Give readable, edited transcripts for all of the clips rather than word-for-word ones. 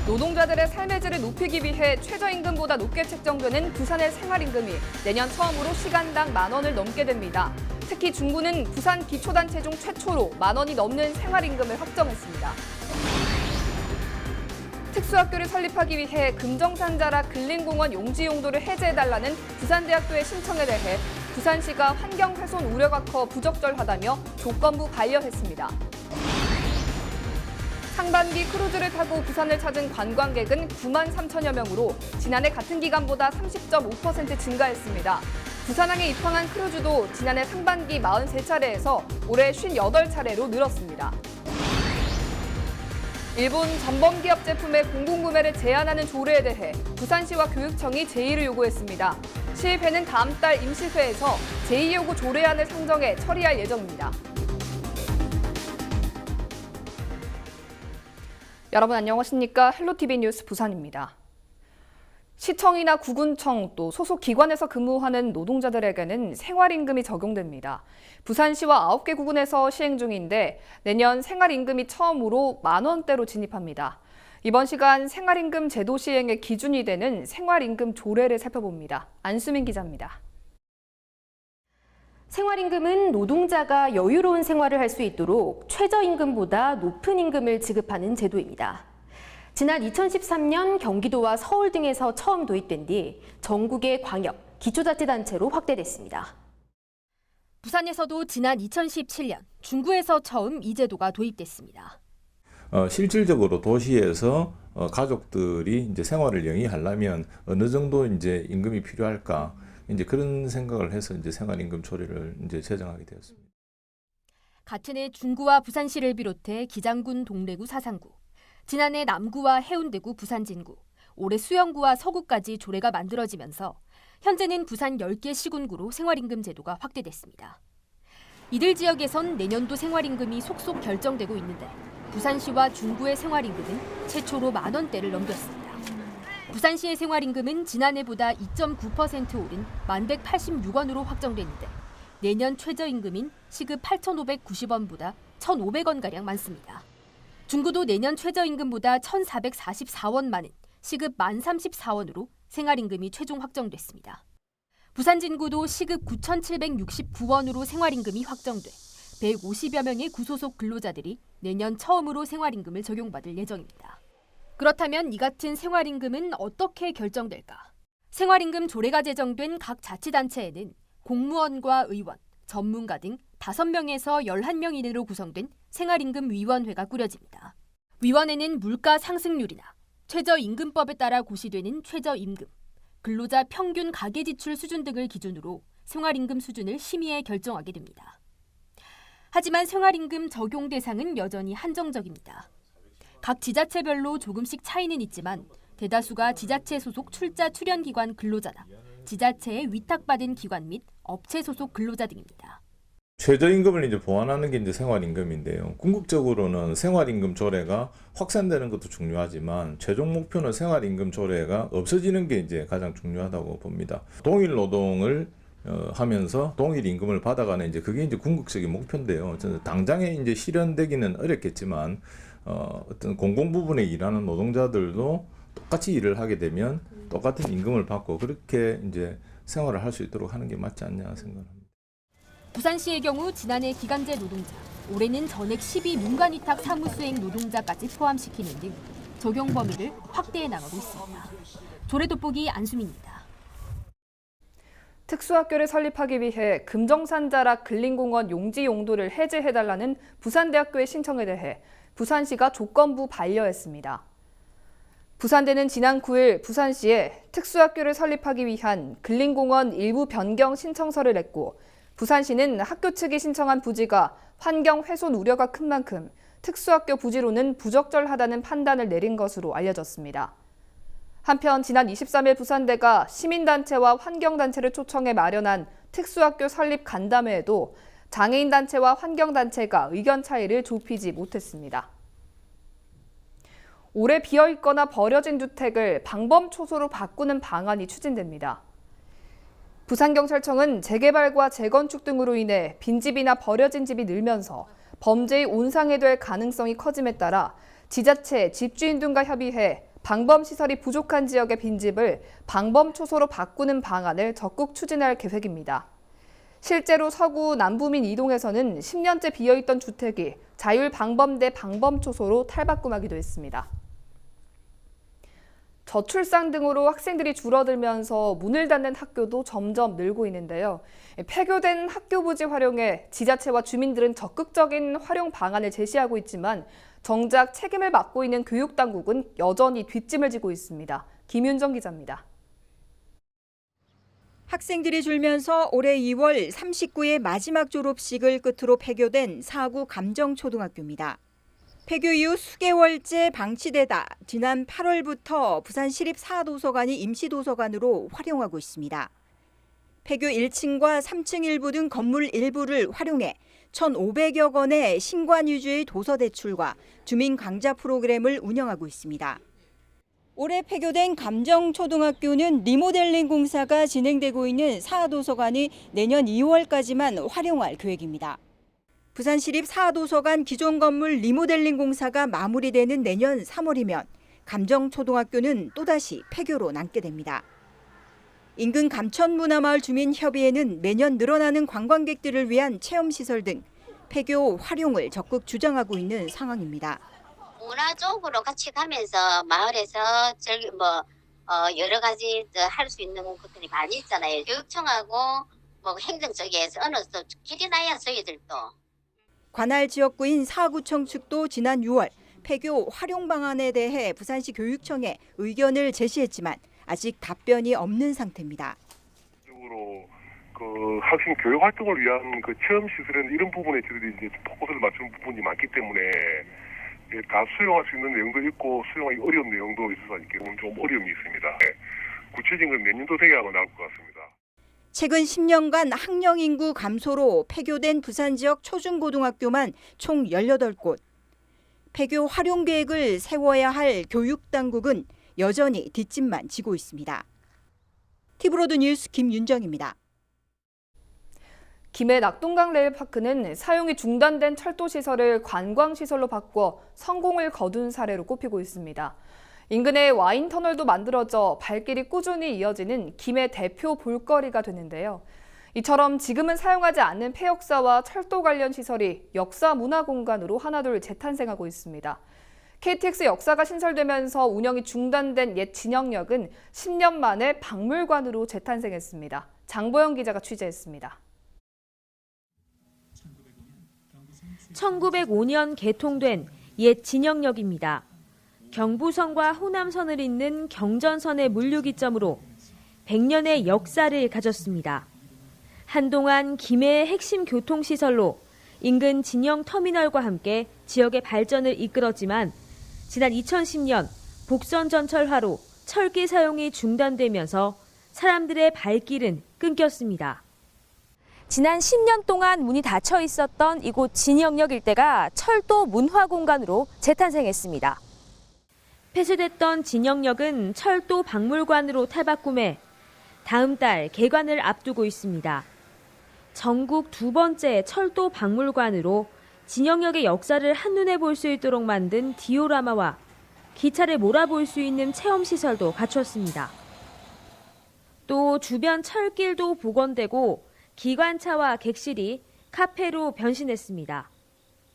노동자들의 삶의 질을 높이기 위해 최저임금보다 높게 책정되는 부산의 생활임금이 내년 처음으로 시간당 10,000원을 넘게 됩니다. 특히 중구는 부산 기초단체 중 최초로 10,000원이 넘는 생활임금을 확정했습니다. 특수학교를 설립하기 위해 금정산 자락 근린공원 용지 용도를 해제해달라는 부산대학교의 신청에 대해 부산시가 환경훼손 우려가 커 부적절하다며 조건부 반려했습니다. 상반기 크루즈를 타고 부산을 찾은 관광객은 93,000여 명으로 지난해 같은 기간보다 30.5% 증가했습니다. 부산항에 입항한 크루즈도 지난해 상반기 43차례에서 올해 58차례로 늘었습니다. 일본 전범기업 제품의 공공구매를 제한하는 조례에 대해 부산시와 교육청이 제의를 요구했습니다. 시의회는 다음 달 임시회에서 제2요구 조례안을 상정해 처리할 예정입니다. 여러분 안녕하십니까? 헬로티비 뉴스 부산입니다. 시청이나 구군청 또 소속 기관에서 근무하는 노동자들에게는 생활임금이 적용됩니다. 부산시와 9개 구군에서 시행 중인데 내년 생활임금이 처음으로 10,000원대로 진입합니다. 이번 시간 생활임금 제도 시행의 기준이 되는 생활임금 조례를 살펴봅니다. 안수민 기자입니다. 생활임금은 노동자가 여유로운 생활을 할 수 있도록 최저임금보다 높은 임금을 지급하는 제도입니다. 지난 2013년 경기도와 서울 등에서 처음 도입된 뒤 전국의 광역, 기초자치단체로 확대됐습니다. 부산에서도 지난 2017년 중구에서 처음 이 제도가 도입됐습니다. 실질적으로 도시에서 가족들이 이제 생활을 영위하려면 어느 정도 이제 임금이 필요할까? 이제 그런 생각을 해서 이제 생활임금 조례를 이제 제정하게 되었습니다. 같은 해 중구와 부산시를 비롯해 기장군, 동래구, 사상구, 지난해 남구와 해운대구, 부산 진구, 올해 수영구와 서구까지 조례가 만들어지면서 현재는 부산 10개 시군구로 생활임금 제도가 확대됐습니다. 이들 지역에선 내년도 생활임금이 속속 결정되고 있는데 부산시와 중구의 생활임금은 최초로 10,000원대를 넘겼습니다. 부산시의 생활임금은 지난해보다 2.9% 오른 1186원으로 확정됐는데 내년 최저임금인 시급 8,590원보다 1,500원가량 많습니다. 중구도 내년 최저임금보다 1,444원 많은 시급 1034원으로 생활임금이 최종 확정됐습니다. 부산 진구도 시급 9,769원으로 생활임금이 확정돼 150여 명의 구소속 근로자들이 내년 처음으로 생활임금을 적용받을 예정입니다. 그렇다면 이 같은 생활임금은 어떻게 결정될까? 생활임금 조례가 제정된 각 자치단체에는 공무원과 의원, 전문가 등 5명에서 11명 이내로 구성된 생활임금위원회가 꾸려집니다. 위원회는 물가 상승률이나 최저임금법에 따라 고시되는 최저임금, 근로자 평균 가계지출 수준 등을 기준으로 생활임금 수준을 심의해 결정하게 됩니다. 하지만 생활임금 적용 대상은 여전히 한정적입니다. 각 지자체별로 조금씩 차이는 있지만 대다수가 지자체 소속 출자 출연기관 근로자나 지자체에 위탁받은 기관 및 업체 소속 근로자 등입니다. 최저임금을 이제 보완하는 게 이제 생활임금인데요. 궁극적으로는 생활임금 조례가 확산되는 것도 중요하지만 최종 목표는 생활임금 조례가 없어지는 게 이제 가장 중요하다고 봅니다. 동일 노동을 하면서 동일 임금을 받아가는 이제 그게 이제 궁극적인 목표인데요. 저는 당장에 이제 실현되기는 어렵겠지만 어떤 공공 부분에 일하는 노동자들도 똑같이 일을 하게 되면 똑같은 임금을 받고 그렇게 이제 생활을 할 수 있도록 하는 게 맞지 않냐 생각합니다. 부산시의 경우 지난해 기간제 노동자, 올해는 전액 12민간 위탁 사무수행 노동자까지 포함시키는 등 적용 범위를 확대해 나가고 있습니다. 조례 돋보기 안수민입니다. 특수학교를 설립하기 위해 금정산 자락 근린공원 용지 용도를 해제해달라는 부산대학교의 신청에 대해 부산시가 조건부 반려했습니다. 부산대는 지난 9일 부산시에 특수학교를 설립하기 위한 근린공원 일부 변경 신청서를 냈고 부산시는 학교 측이 신청한 부지가 환경 훼손 우려가 큰 만큼 특수학교 부지로는 부적절하다는 판단을 내린 것으로 알려졌습니다. 한편 지난 23일 부산대가 시민단체와 환경단체를 초청해 마련한 특수학교 설립 간담회에도 장애인단체와 환경단체가 의견 차이를 좁히지 못했습니다. 오래 비어있거나 버려진 주택을 방범초소로 바꾸는 방안이 추진됩니다. 부산경찰청은 재개발과 재건축 등으로 인해 빈집이나 버려진 집이 늘면서 범죄의 온상이 될 가능성이 커짐에 따라 지자체, 집주인 등과 협의해 방범시설이 부족한 지역의 빈집을 방범초소로 바꾸는 방안을 적극 추진할 계획입니다. 실제로 서구 남부민 이동에서는 10년째 비어있던 주택이 자율방범대 방범초소로 탈바꿈하기도 했습니다. 저출산 등으로 학생들이 줄어들면서 문을 닫는 학교도 점점 늘고 있는데요. 폐교된 학교 부지 활용에 지자체와 주민들은 적극적인 활용 방안을 제시하고 있지만 정작 책임을 맡고 있는 교육당국은 여전히 뒷짐을 지고 있습니다. 김윤정 기자입니다. 학생들이 줄면서 올해 2월 39의 마지막 졸업식을 끝으로 폐교된 사구 감정초등학교입니다. 폐교 이후 수개월째 방치되다 지난 8월부터 부산시립사도서관이 임시도서관으로 활용하고 있습니다. 폐교 1층과 3층 일부 등 건물 일부를 활용해 1,500여 건의 신관 위주의 도서 대출과 주민 강좌 프로그램을 운영하고 있습니다. 올해 폐교된 감정초등학교는 리모델링 공사가 진행되고 있는 사도서관이 내년 2월까지만 활용할 계획입니다. 부산시립 사도서관 기존 건물 리모델링 공사가 마무리되는 내년 3월이면 감정초등학교는 또다시 폐교로 남게 됩니다. 인근 감천문화마을 주민협의회는 매년 늘어나는 관광객들을 위한 체험시설 등 폐교 활용을 적극 주장하고 있는 상황입니다. 문화 쪽으로 같이 가면서 마을에서 여러 가지 할 수 있는 것들이 많이 있잖아요. 교육청하고 행정 쪽에서 어느 정도 길이 나야 저희들도. 관할 지역구인 사구청 측도 지난 6월 폐교 활용 방안에 대해 부산시 교육청에 의견을 제시했지만 아직 답변이 없는 상태입니다. 학생 교육 활동을 위한 체험 시설은 이런 부분에 저희들이 이제 포커스를 맞추는 부분이 많기 때문에 다 수용할 수 있는 내용도 있고 수용하기 어려운 내용도 있어서 이렇게 좀 어려움이 있습니다. 구체적인 건 내년도 돼야 나올 것 같습니다. 최근 10년간 학령 인구 감소로 폐교된 부산 지역 초중고등학교만 총 18곳. 폐교 활용 계획을 세워야 할 교육당국은 여전히 뒷짐만 지고 있습니다. 티브로드 뉴스 김윤정입니다. 김해 낙동강 레일파크는 사용이 중단된 철도시설을 관광시설로 바꿔 성공을 거둔 사례로 꼽히고 있습니다. 인근에 와인터널도 만들어져 발길이 꾸준히 이어지는 김해 대표 볼거리가 됐는데요. 이처럼 지금은 사용하지 않는 폐역사와 철도 관련 시설이 역사 문화 공간으로 하나둘 재탄생하고 있습니다. KTX 역사가 신설되면서 운영이 중단된 옛 진영역은 10년 만에 박물관으로 재탄생했습니다. 장보영 기자가 취재했습니다. 1905년 개통된 옛 진영역입니다. 경부선과 호남선을 잇는 경전선의 물류기점으로 100년의 역사를 가졌습니다. 한동안 김해의 핵심 교통시설로 인근 진영터미널과 함께 지역의 발전을 이끌었지만 지난 2010년 복선전철화로 철길 사용이 중단되면서 사람들의 발길은 끊겼습니다. 지난 10년 동안 문이 닫혀 있었던 이곳 진영역 일대가 철도 문화공간으로 재탄생했습니다. 폐쇄됐던 진영역은 철도 박물관으로 탈바꿈해 다음 달 개관을 앞두고 있습니다. 전국 두 번째 철도 박물관으로 진영역의 역사를 한눈에 볼 수 있도록 만든 디오라마와 기차를 몰아볼 수 있는 체험시설도 갖췄습니다. 또 주변 철길도 복원되고 기관차와 객실이 카페로 변신했습니다.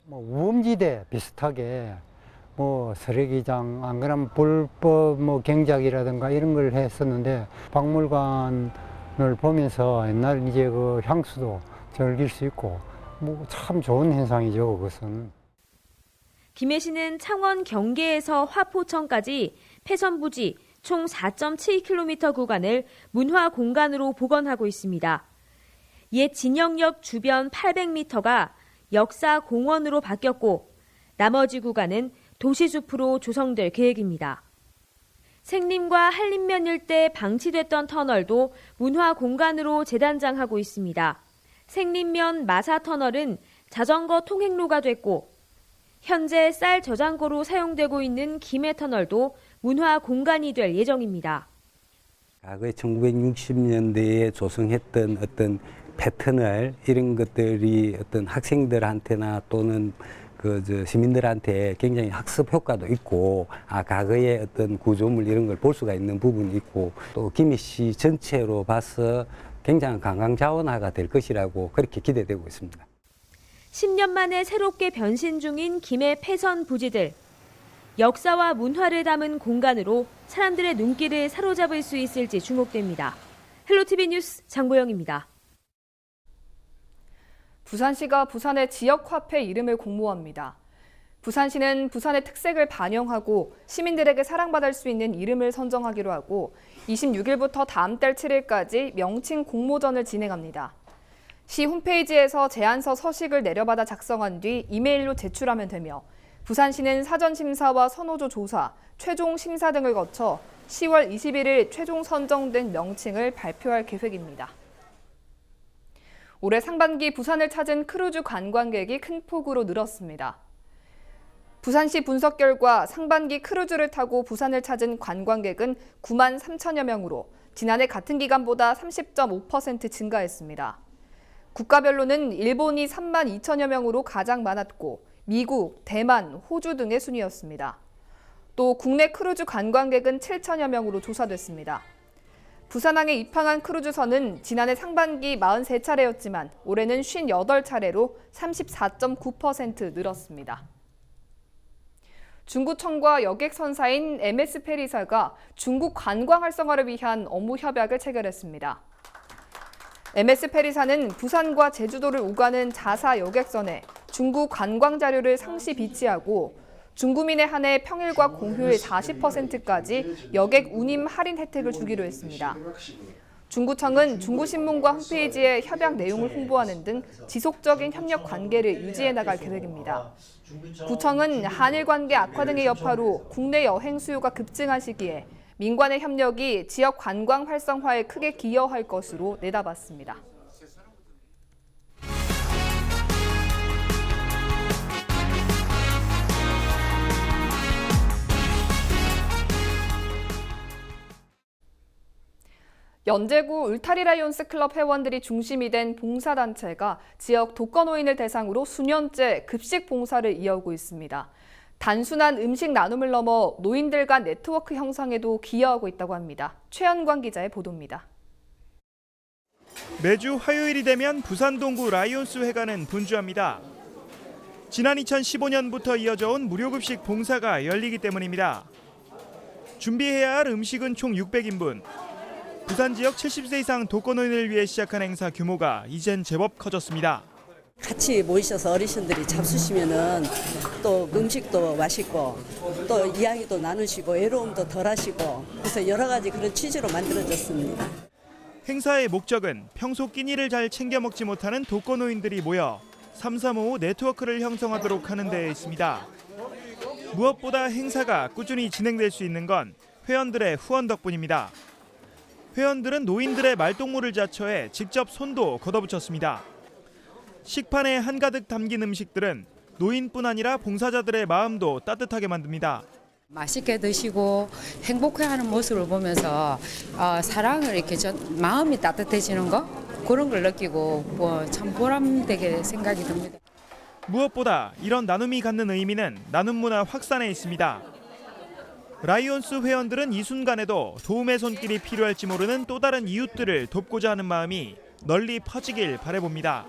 우음지대 비슷하게 쓰레기장, 안 그러면 불법 경작이라든가 이런 걸 했었는데 박물관을 보면서 옛날 이제 그 향수도 즐길 수 있고 참 좋은 현상이죠, 그것은. 김해시는 창원 경계에서 화포천까지 폐선부지 총 4.7km 구간을 문화 공간으로 복원하고 있습니다. 옛 진영역 주변 800m가 역사 공원으로 바뀌었고 나머지 구간은 도시숲으로 조성될 계획입니다. 생림과 한림면 일대 방치됐던 터널도 문화 공간으로 재단장하고 있습니다. 생림면 마사터널은 자전거 통행로가 됐고 현재 쌀 저장고로 사용되고 있는 김해터널도 문화 공간이 될 예정입니다. 과거에 1960년대에 조성했던 어떤 패턴을 이런 것들이 어떤 학생들한테나 또는 시민들한테 굉장히 학습 효과도 있고, 과거의 어떤 구조물 이런 걸 볼 수가 있는 부분이 있고, 또 김해시 전체로 봐서 굉장히 관광 자원화가 될 것이라고 그렇게 기대되고 있습니다. 10년 만에 새롭게 변신 중인 김해 폐선 부지들. 역사와 문화를 담은 공간으로 사람들의 눈길을 사로잡을 수 있을지 주목됩니다. 헬로티비 뉴스 장보영입니다. 부산시가 부산의 지역화폐 이름을 공모합니다. 부산시는 부산의 특색을 반영하고 시민들에게 사랑받을 수 있는 이름을 선정하기로 하고 26일부터 다음 달 7일까지 명칭 공모전을 진행합니다. 시 홈페이지에서 제안서 서식을 내려받아 작성한 뒤 이메일로 제출하면 되며 부산시는 사전 심사와 선호도 조사, 최종 심사 등을 거쳐 10월 21일 최종 선정된 명칭을 발표할 계획입니다. 올해 상반기 부산을 찾은 크루즈 관광객이 큰 폭으로 늘었습니다. 부산시 분석 결과 상반기 크루즈를 타고 부산을 찾은 관광객은 9만 3천여 명으로 지난해 같은 기간보다 30.5% 증가했습니다. 국가별로는 일본이 3만 2천여 명으로 가장 많았고 미국, 대만, 호주 등의 순이었습니다. 또 국내 크루즈 관광객은 7천여 명으로 조사됐습니다. 부산항에 입항한 크루즈선은 지난해 상반기 43차례였지만 올해는 58차례로 34.9% 늘었습니다. 중구청과 여객선사인 MS페리사가 중국 관광 활성화를 위한 업무 협약을 체결했습니다. MS페리사는 부산과 제주도를 오가는 자사 여객선에 중국 관광 자료를 상시 비치하고 중구민에 한해 평일과 공휴일 40%까지 여객 운임 할인 혜택을 주기로 했습니다. 중구청은 중구신문과 홈페이지에 협약 내용을 홍보하는 등 지속적인 협력 관계를 유지해 나갈 계획입니다. 구청은 한일 관계 악화 등의 여파로 국내 여행 수요가 급증한 시기에 민관의 협력이 지역 관광 활성화에 크게 기여할 것으로 내다봤습니다. 연제구 울타리 라이온스 클럽 회원들이 중심이 된 봉사단체가 지역 독거노인을 대상으로 수년째 급식 봉사를 이어오고 있습니다. 단순한 음식 나눔을 넘어 노인들 간 네트워크 형성에도 기여하고 있다고 합니다. 최현광 기자의 보도입니다. 매주 화요일이 되면 부산 동구 라이온스 회관은 분주합니다. 지난 2015년부터 이어져온 무료급식 봉사가 열리기 때문입니다. 준비해야 할 음식은 총 600인분. 부산 지역 70세 이상 독거노인을 위해 시작한 행사 규모가 이젠 제법 커졌습니다. 같이 모이셔서 어르신들이 잡수시면은 또 음식도 맛있고 또 이야기도 나누시고 외로움도 덜하시고 그래서 여러 가지 그런 취지로 만들어졌습니다. 행사의 목적은 평소 끼니를 잘 챙겨 먹지 못하는 독거노인들이 모여 335 네트워크를 형성하도록 하는 데에 있습니다. 무엇보다 행사가 꾸준히 진행될 수 있는 건 회원들의 후원 덕분입니다. 회원들은 노인들의 말동무를 자처해 직접 손도 걷어붙였습니다. 식판에 한가득 담긴 음식들은 노인뿐 아니라 봉사자들의 마음도 따뜻하게 만듭니다. 맛있게 드시고 행복해하는 모습을 보면서 사랑을 이렇게 마음이 따뜻해지는 거 그런 걸 느끼고 참 보람되게 생각이 듭니다. 무엇보다 이런 나눔이 갖는 의미는 나눔 문화 확산에 있습니다. 라이온스 회원들은 이 순간에도 도움의 손길이 필요할지 모르는 또 다른 이웃들을 돕고자 하는 마음이 널리 퍼지길 바라봅니다.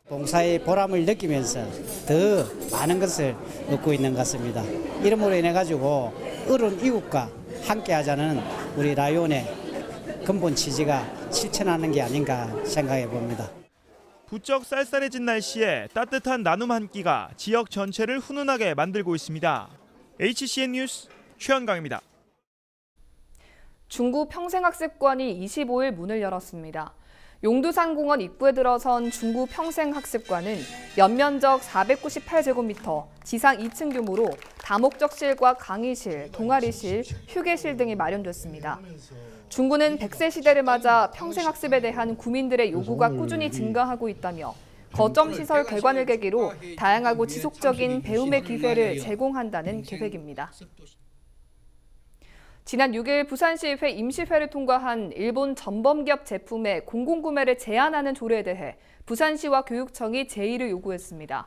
봉사의 보람을 느끼면서 더 많은 것을 얻고 있는 것 같습니다. 이름으로 인해 가지고 어려운 이웃과 함께하자는 우리 라이온의 근본 취지가 실천하는 게 아닌가 생각해 봅니다. 부쩍 쌀쌀해진 날씨에 따뜻한 나눔 한 끼가 지역 전체를 훈훈하게 만들고 있습니다. HCN 뉴스 최현광입니다. 중구 평생학습관이 25일 문을 열었습니다. 용두산공원 입구에 들어선 중구 평생학습관은 연면적 498제곱미터, 지상 2층 규모로 다목적실과 강의실, 동아리실, 휴게실 등이 마련됐습니다. 중구는 100세 시대를 맞아 평생학습에 대한 구민들의 요구가 꾸준히 증가하고 있다며 거점시설 개관을 계기로 다양하고 지속적인 배움의 기회를 제공한다는 계획입니다. 지난 6일 부산시의회 임시회를 통과한 일본 전범기업 제품의 공공구매를 제한하는 조례에 대해 부산시와 교육청이 제의를 요구했습니다.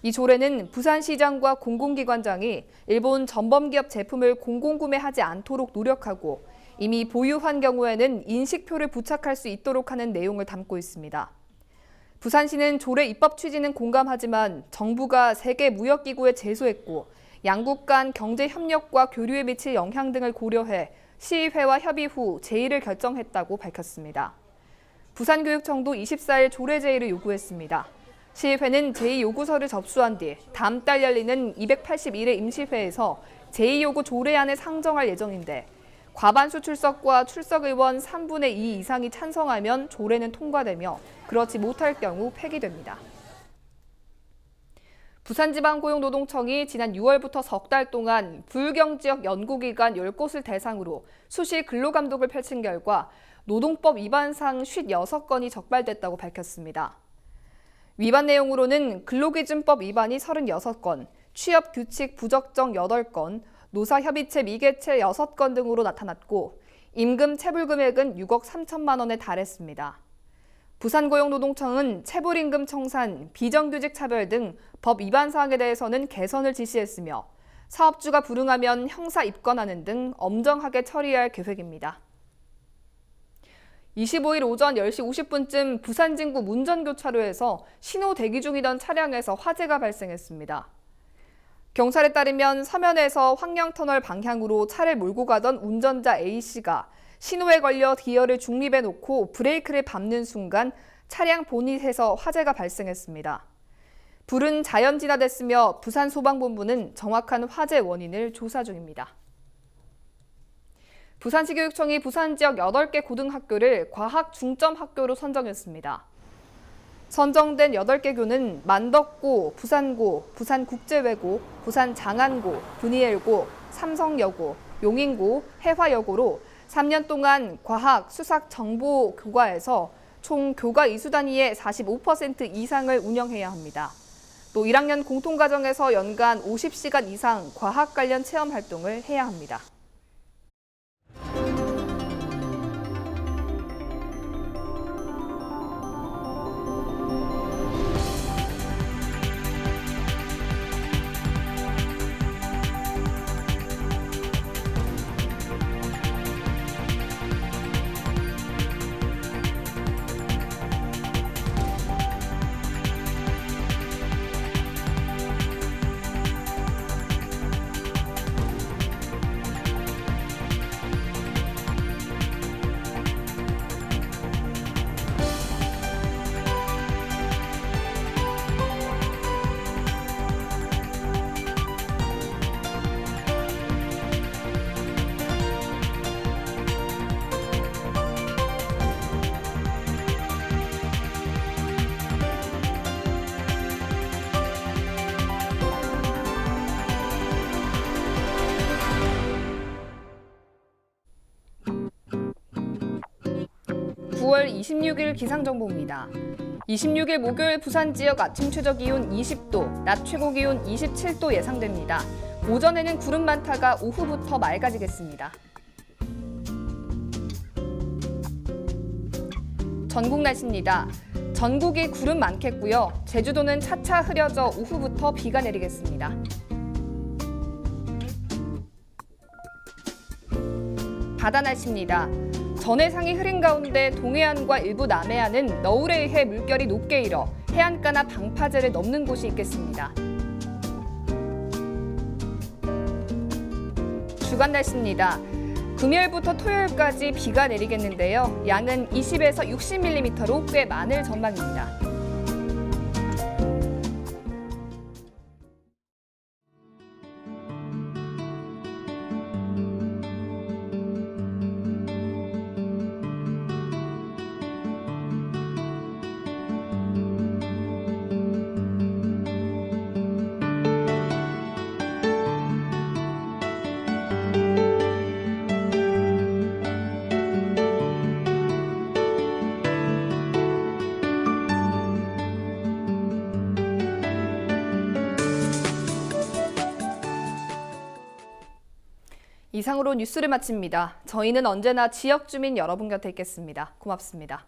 이 조례는 부산시장과 공공기관장이 일본 전범기업 제품을 공공구매하지 않도록 노력하고 이미 보유한 경우에는 인식표를 부착할 수 있도록 하는 내용을 담고 있습니다. 부산시는 조례 입법 취지는 공감하지만 정부가 세계무역기구에 제소했고 양국 간 경제협력과 교류에 미칠 영향 등을 고려해 시의회와 협의 후 제의를 결정했다고 밝혔습니다. 부산교육청도 24일 조례 제의를 요구했습니다. 시의회는 제의 요구서를 접수한 뒤 다음 달 열리는 281회 임시회에서 제의 요구 조례안을 상정할 예정인데 과반수 출석과 출석 의원 3분의 2 이상이 찬성하면 조례는 통과되며 그렇지 못할 경우 폐기됩니다. 부산지방고용노동청이 지난 6월부터 석 달 동안 불경지역 연구기관 10곳을 대상으로 수시 근로감독을 펼친 결과 노동법 위반상 56건이 적발됐다고 밝혔습니다. 위반 내용으로는 근로기준법 위반이 36건, 취업규칙 부적정 8건, 노사협의체 미개체 6건 등으로 나타났고 임금 체불 금액은 6억 3천만 원에 달했습니다. 부산고용노동청은 체불임금 청산, 비정규직 차별 등 법 위반 사항에 대해서는 개선을 지시했으며 사업주가 불응하면 형사 입건하는 등 엄정하게 처리할 계획입니다. 25일 오전 10시 50분쯤 부산 진구 문전교차로에서 신호 대기 중이던 차량에서 화재가 발생했습니다. 경찰에 따르면 서면에서 황령터널 방향으로 차를 몰고 가던 운전자 A씨가 신호에 걸려 기어를 중립에 놓고 브레이크를 밟는 순간 차량 보닛에서 화재가 발생했습니다. 불은 자연 진화됐으며 부산소방본부는 정확한 화재 원인을 조사 중입니다. 부산시 교육청이 부산 지역 8개 고등학교를 과학 중점 학교로 선정했습니다. 선정된 8개 교는 만덕고, 부산고, 부산국제외고, 부산장안고, 브니엘고, 삼성여고, 용인고, 해화여고로 3년 동안 과학, 수학, 정보 교과에서 총 교과 이수 단위의 45% 이상을 운영해야 합니다. 또 1학년 공통과정에서 연간 50시간 이상 과학 관련 체험 활동을 해야 합니다. (9월 26일) 기상정보입니다. 26일 목요일 부산 지역 아침 최저 기온 20도, 낮 최고 기온 27도 예상됩니다. 오전에는 구름 많다가 오후부터 맑아지겠습니다. 전국 날씨입니다. 전국이 구름 많겠고요. 제주도는 차차 흐려져 오후부터 비가 내리겠습니다. 바다 날씨입니다. 전해상이 흐린 가운데 동해안과 일부 남해안은 너울에 의해 물결이 높게 일어 해안가나 방파제를 넘는 곳이 있겠습니다. 주간 날씨입니다. 금요일부터 토요일까지 비가 내리겠는데요. 양은 20에서 60mm로 꽤 많을 전망입니다. 이상으로 뉴스를 마칩니다. 저희는 언제나 지역 주민 여러분 곁에 있겠습니다. 고맙습니다.